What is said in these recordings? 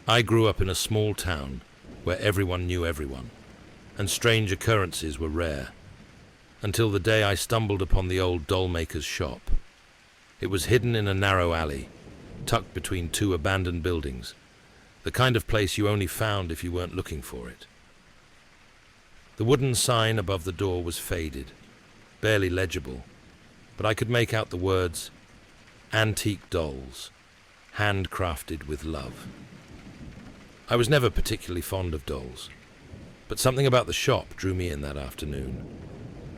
I grew up in a small town where everyone knew everyone, and strange occurrences were rare, until the day I stumbled upon the old dollmaker's shop. It was hidden in a narrow alley, tucked between two abandoned buildings, the kind of place you only found if you weren't looking for it. The wooden sign above the door was faded, barely legible, but I could make out the words, "Antique dolls, handcrafted with love." I was never particularly fond of dolls, but something about the shop drew me in that afternoon.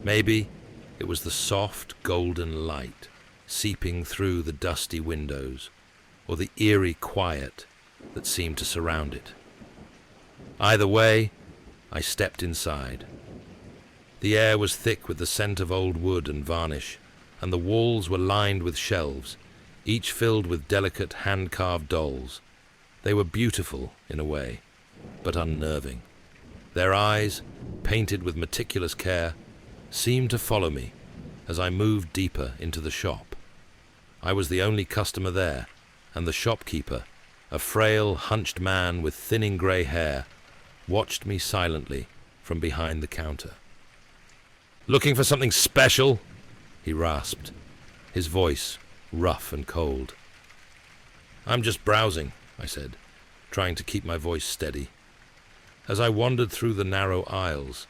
Maybe it was the soft, golden light seeping through the dusty windows, or the eerie quiet that seemed to surround it. Either way, I stepped inside. The air was thick with the scent of old wood and varnish, and the walls were lined with shelves, each filled with delicate hand-carved dolls. They were beautiful in a way, but unnerving. Their eyes, painted with meticulous care, seemed to follow me as I moved deeper into the shop. I was the only customer there, and the shopkeeper, a frail, hunched man with thinning grey hair, watched me silently from behind the counter. "Looking for something special?" he rasped, his voice rough and cold. "I'm just browsing," I said, trying to keep my voice steady. As I wandered through the narrow aisles,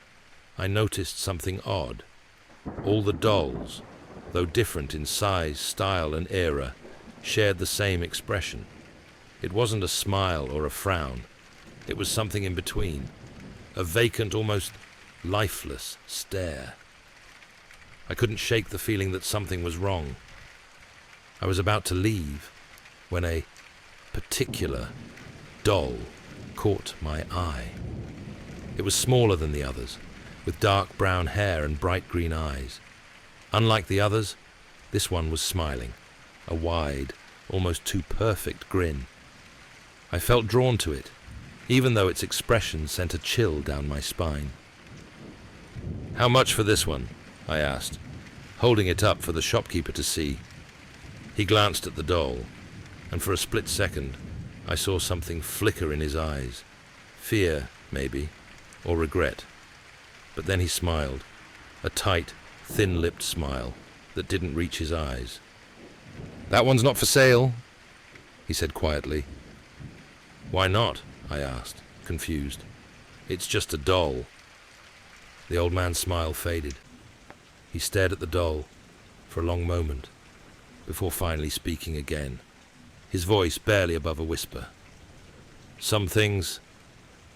I noticed something odd. All the dolls, though different in size, style, and era, shared the same expression. It wasn't a smile or a frown. It was something in between, a vacant, almost lifeless stare. I couldn't shake the feeling that something was wrong. I was about to leave when a particular doll caught my eye. It was smaller than the others, with dark brown hair and bright green eyes. Unlike the others, this one was smiling, a wide, almost too perfect grin. I felt drawn to it, even though its expression sent a chill down my spine. "How much for this one?" I asked, holding it up for the shopkeeper to see. He glanced at the doll, and for a split second, I saw something flicker in his eyes. Fear, maybe, or regret. But then he smiled, a tight, thin-lipped smile that didn't reach his eyes. "That one's not for sale," he said quietly. "Why not?" I asked, confused. "It's just a doll." The old man's smile faded. He stared at the doll for a long moment, before finally speaking again, his voice barely above a whisper. "Some things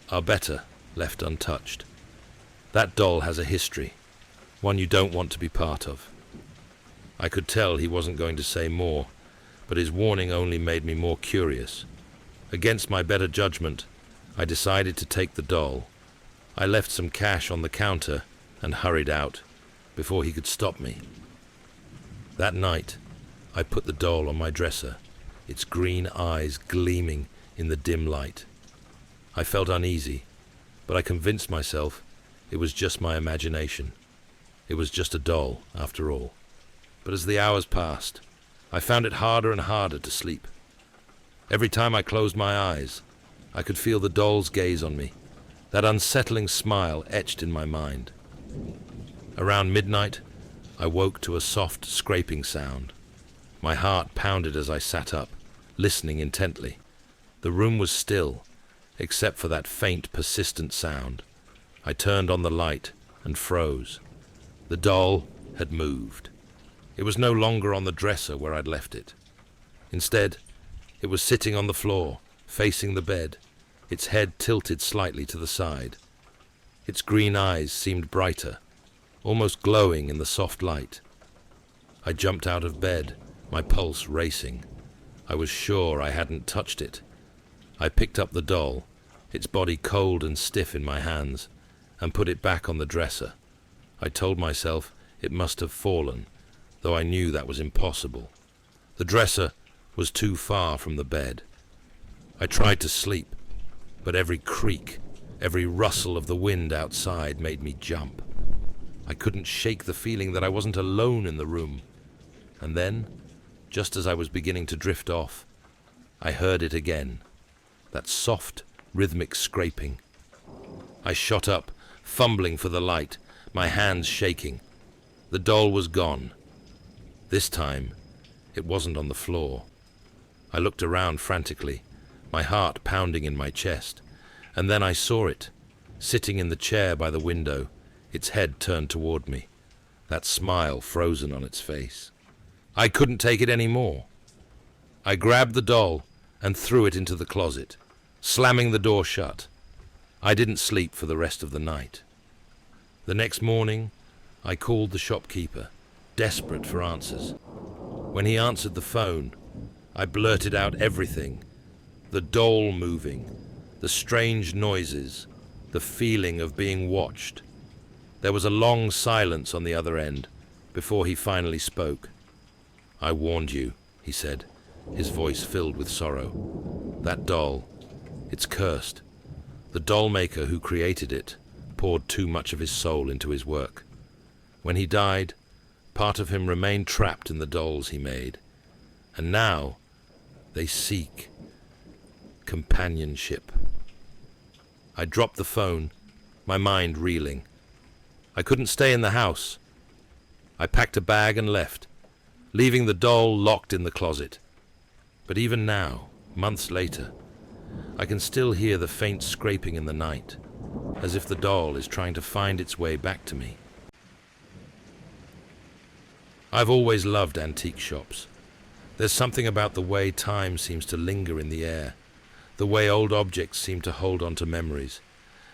are better left untouched. That doll has a history, one you don't want to be part of." I could tell he wasn't going to say more, but his warning only made me more curious. Against my better judgment, I decided to take the doll. I left some cash on the counter and hurried out before he could stop me. That night, I put the doll on my dresser, its green eyes gleaming in the dim light. I felt uneasy, but I convinced myself it was just my imagination. It was just a doll, after all. But as the hours passed, I found it harder and harder to sleep. Every time I closed my eyes, I could feel the doll's gaze on me, that unsettling smile etched in my mind. Around midnight, I woke to a soft scraping sound. My heart pounded as I sat up, listening intently. The room was still, except for that faint, persistent sound. I turned on the light and froze. The doll had moved. It was no longer on the dresser where I'd left it. Instead, it was sitting on the floor, facing the bed, its head tilted slightly to the side. Its green eyes seemed brighter, almost glowing in the soft light. I jumped out of bed, my pulse racing. I was sure I hadn't touched it. I picked up the doll, its body cold and stiff in my hands, and put it back on the dresser. I told myself it must have fallen, though I knew that was impossible. The dresser was too far from the bed. I tried to sleep, but every creak, every rustle of the wind outside made me jump. I couldn't shake the feeling that I wasn't alone in the room. And then, just as I was beginning to drift off, I heard it again, that soft, rhythmic scraping. I shot up, fumbling for the light, my hands shaking. The doll was gone. This time, it wasn't on the floor. I looked around frantically, my heart pounding in my chest, and then I saw it, sitting in the chair by the window, its head turned toward me, that smile frozen on its face. I couldn't take it any more. I grabbed the doll and threw it into the closet, slamming the door shut. I didn't sleep for the rest of the night. The next morning, I called the shopkeeper, desperate for answers. When he answered the phone, I blurted out everything. The doll moving, the strange noises, the feeling of being watched. There was a long silence on the other end before he finally spoke. "I warned you," he said, his voice filled with sorrow. "That doll, it's cursed. The dollmaker who created it poured too much of his soul into his work. When he died, part of him remained trapped in the dolls he made. And now, they seek companionship." I dropped the phone, my mind reeling. I couldn't stay in the house. I packed a bag and left, leaving the doll locked in the closet. But even now, months later, I can still hear the faint scraping in the night, as if the doll is trying to find its way back to me. I've always loved antique shops. There's something about the way time seems to linger in the air, the way old objects seem to hold on to memories,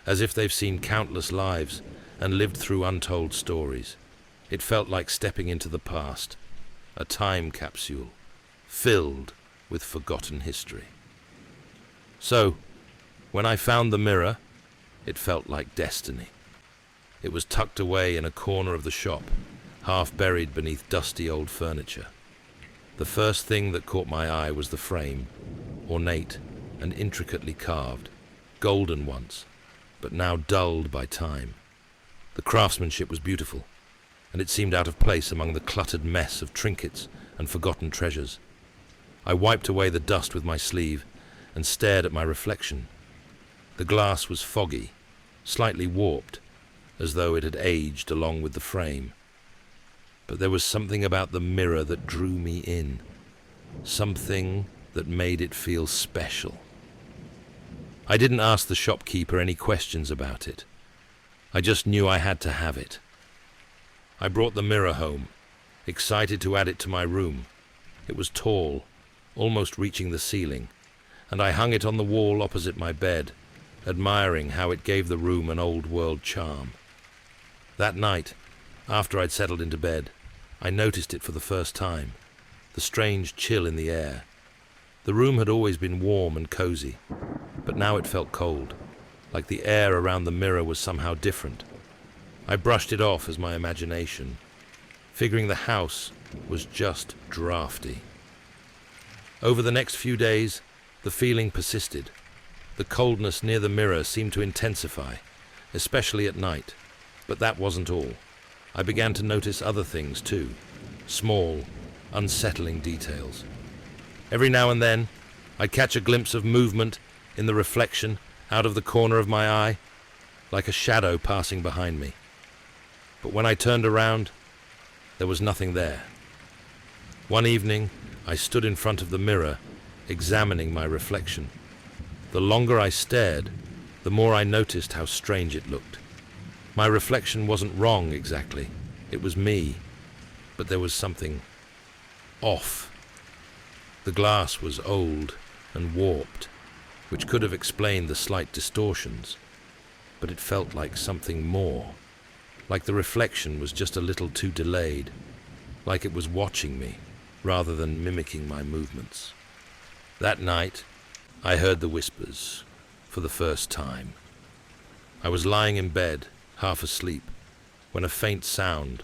as if they've seen countless lives and lived through untold stories. It felt like stepping into the past, a time capsule filled with forgotten history. So, when I found the mirror, it felt like destiny. It was tucked away in a corner of the shop, half buried beneath dusty old furniture. The first thing that caught my eye was the frame, ornate and intricately carved, golden once, but now dulled by time. The craftsmanship was beautiful, and it seemed out of place among the cluttered mess of trinkets and forgotten treasures. I wiped away the dust with my sleeve and stared at my reflection. The glass was foggy, slightly warped, as though it had aged along with the frame. But there was something about the mirror that drew me in, something that made it feel special. I didn't ask the shopkeeper any questions about it. I just knew I had to have it. I brought the mirror home, excited to add it to my room. It was tall, almost reaching the ceiling, and I hung it on the wall opposite my bed, admiring how it gave the room an old-world charm. That night, after I'd settled into bed, I noticed it for the first time, the strange chill in the air. The room had always been warm and cozy, but now it felt cold, like the air around the mirror was somehow different. I brushed it off as my imagination, figuring the house was just drafty. Over the next few days, the feeling persisted. The coldness near the mirror seemed to intensify, especially at night. But that wasn't all. I began to notice other things too, small, unsettling details. Every now and then, I'd catch a glimpse of movement in the reflection out of the corner of my eye, like a shadow passing behind me. But when I turned around, there was nothing there. One evening, I stood in front of the mirror, examining my reflection. The longer I stared, the more I noticed how strange it looked. My reflection wasn't wrong exactly. It was me, but there was something off. The glass was old and warped, which could have explained the slight distortions, but it felt like something more, like the reflection was just a little too delayed, like it was watching me rather than mimicking my movements. That night, I heard the whispers for the first time. I was lying in bed, half asleep, when a faint sound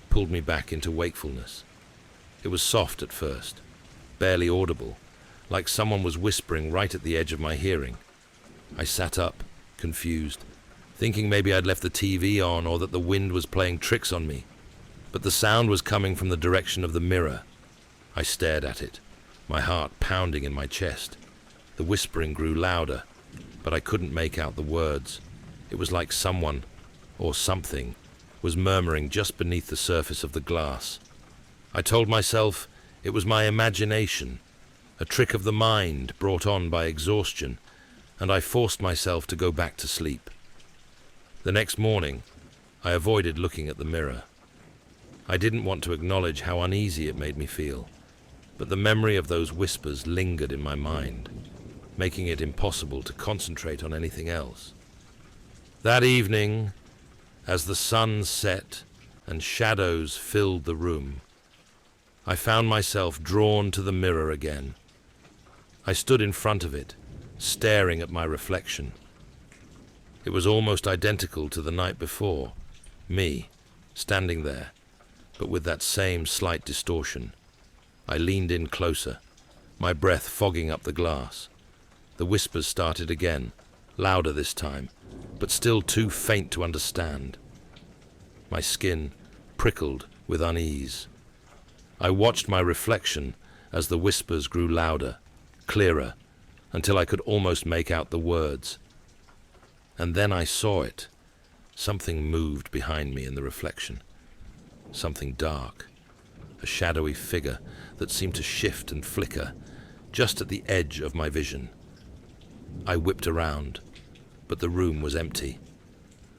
pulled me back into wakefulness. It was soft at first, barely audible, like someone was whispering right at the edge of my hearing. I sat up, confused, thinking maybe I'd left the TV on or that the wind was playing tricks on me. But the sound was coming from the direction of the mirror. I stared at it, my heart pounding in my chest. The whispering grew louder, but I couldn't make out the words. It was like someone, or something, was murmuring just beneath the surface of the glass. I told myself it was my imagination, a trick of the mind brought on by exhaustion, and I forced myself to go back to sleep. The next morning, I avoided looking at the mirror. I didn't want to acknowledge how uneasy it made me feel, but the memory of those whispers lingered in my mind, making it impossible to concentrate on anything else. That evening, as the sun set and shadows filled the room, I found myself drawn to the mirror again. I stood in front of it, staring at my reflection. It was almost identical to the night before, me, standing there, but with that same slight distortion. I leaned in closer, my breath fogging up the glass. The whispers started again, louder this time, but still too faint to understand. My skin prickled with unease. I watched my reflection as the whispers grew louder, clearer, until I could almost make out the words. And then I saw it. Something moved behind me in the reflection. Something dark, a shadowy figure that seemed to shift and flicker just at the edge of my vision. I whipped around, but the room was empty.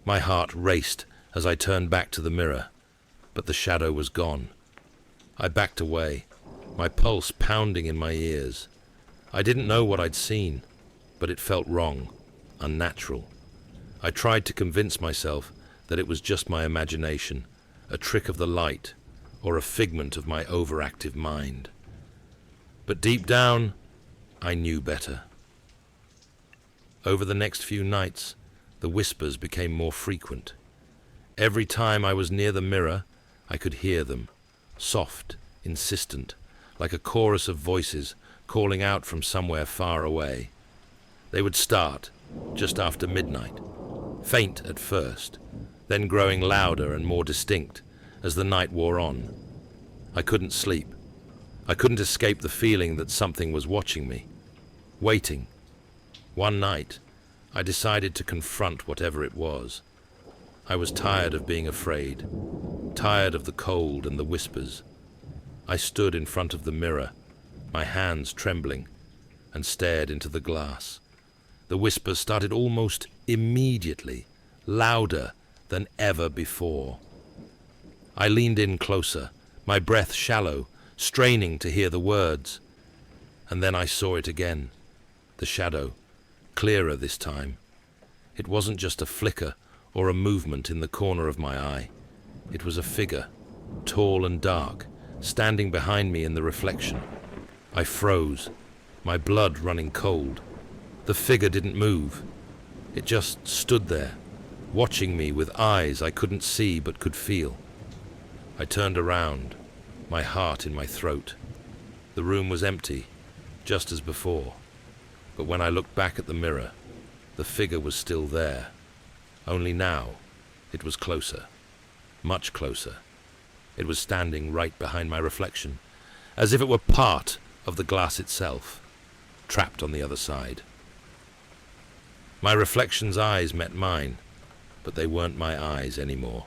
My heart raced as I turned back to the mirror, but the shadow was gone. I backed away, my pulse pounding in my ears. I didn't know what I'd seen, but it felt wrong, unnatural. I tried to convince myself that it was just my imagination, a trick of the light, or a figment of my overactive mind. But deep down, I knew better. Over the next few nights, the whispers became more frequent. Every time I was near the mirror, I could hear them, soft, insistent, like a chorus of voices calling out from somewhere far away. They would start just after midnight, faint at first, then growing louder and more distinct as the night wore on. I couldn't sleep. I couldn't escape the feeling that something was watching me, waiting. One night, I decided to confront whatever it was. I was tired of being afraid, tired of the cold and the whispers. I stood in front of the mirror, my hands trembling, and stared into the glass. The whispers started almost immediately, louder than ever before. I leaned in closer, my breath shallow, straining to hear the words. And then I saw it again, the shadow, clearer this time. It wasn't just a flicker or a movement in the corner of my eye. It was a figure, tall and dark, standing behind me in the reflection. I froze, my blood running cold. The figure didn't move. It just stood there, watching me with eyes I couldn't see but could feel. I turned around, my heart in my throat. The room was empty, just as before. But when I looked back at the mirror, the figure was still there. Only now, it was closer, much closer. It was standing right behind my reflection, as if it were part of the glass itself, trapped on the other side. My reflection's eyes met mine, but they weren't my eyes anymore.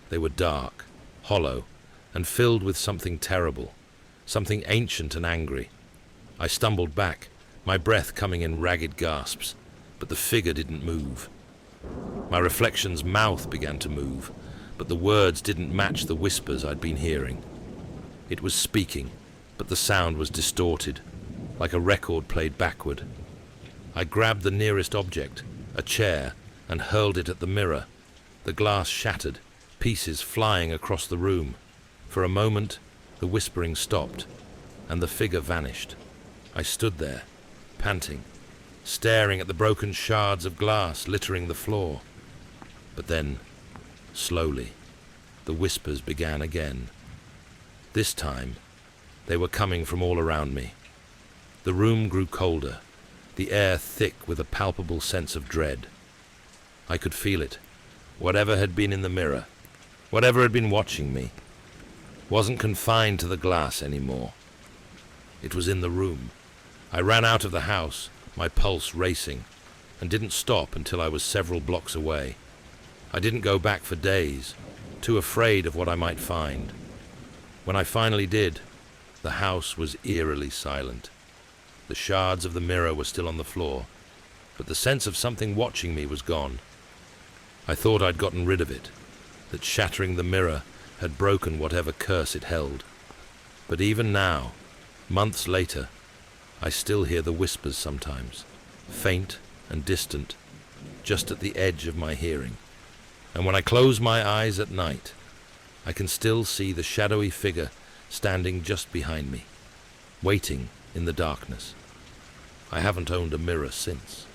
They were dark, hollow, and filled with something terrible, something ancient and angry. I stumbled back, my breath coming in ragged gasps, but the figure didn't move. My reflection's mouth began to move, but the words didn't match the whispers I'd been hearing. It was speaking, but the sound was distorted, like a record played backward. I grabbed the nearest object, a chair, and hurled it at the mirror. The glass shattered, pieces flying across the room. For a moment, the whispering stopped, and the figure vanished. I stood there, panting, staring at the broken shards of glass littering the floor. But then, slowly, the whispers began again. This time, they were coming from all around me. The room grew colder, the air thick with a palpable sense of dread. I could feel it. Whatever had been in the mirror, whatever had been watching me, wasn't confined to the glass anymore. It was in the room. I ran out of the house, my pulse racing, and didn't stop until I was several blocks away. I didn't go back for days, too afraid of what I might find. When I finally did, the house was eerily silent. The shards of the mirror were still on the floor, but the sense of something watching me was gone. I thought I'd gotten rid of it, that shattering the mirror had broken whatever curse it held. But even now, months later, I still hear the whispers sometimes, faint and distant, just at the edge of my hearing. And when I close my eyes at night, I can still see the shadowy figure standing just behind me, waiting in the darkness. I haven't owned a mirror since.